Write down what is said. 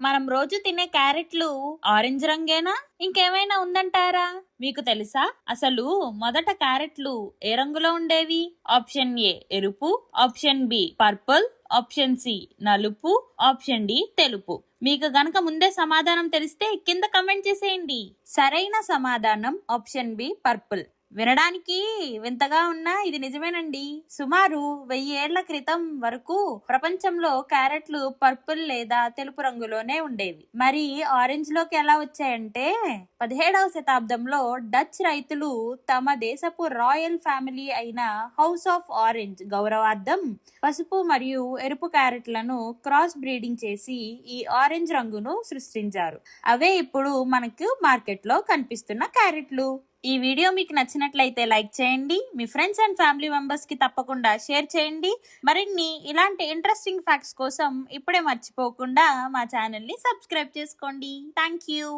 మనం రోజు తినే క్యారెట్లు ఆరెంజ్ రంగేనా ఇంకేమైనా ఉందంటారా? మీకు తెలుసా అసలు మొదట క్యారెట్లు ఏ రంగులో ఉండేవి? ఆప్షన్ ఏ ఎరుపు, option B purple, option C నలుపు, ఆప్షన్ డి తెలుపు. మీకు గనక ముందే సమాధానం తెలిస్తే కింద కమెంట్ చేసేయండి. సరైన సమాధానం ఆప్షన్ బి పర్పుల్. వినడానికి వింతగా ఉన్నా ఇది నిజమేనండి. సుమారు 1000 ఏళ్ల క్రితం వరకు ప్రపంచంలో క్యారెట్లు పర్పుల్ లేదా తెలుపు రంగులోనే ఉండేవి. మరి ఆరెంజ్ లోకి ఎలా వచ్చాయంటే 17వ శతాబ్దంలో డచ్ రైతులు తమ దేశపు రాయల్ ఫ్యామిలీ అయిన హౌస్ ఆఫ్ ఆరెంజ్ గౌరవార్థం పసుపు మరియు ఎరుపు క్యారెట్లను క్రాస్ బ్రీడింగ్ చేసి ఈ ఆరెంజ్ రంగును సృష్టించారు. అవే ఇప్పుడు మనకు మార్కెట్లో కనిపిస్తున్న క్యారెట్లు. ఈ వీడియో మీకు నచ్చినట్లయితే లైక్ చేయండి. మీ ఫ్రెండ్స్ అండ్ ఫ్యామిలీ మెంబర్స్ కి తప్పకుండా షేర్ చేయండి. మరిన్ని ఇలాంటి ఇంట్రెస్టింగ్ ఫ్యాక్ట్స్ కోసం ఇప్పుడే మర్చిపోకుండా మా ఛానల్ ని సబ్స్క్రైబ్ చేసుకోండి. Thank you.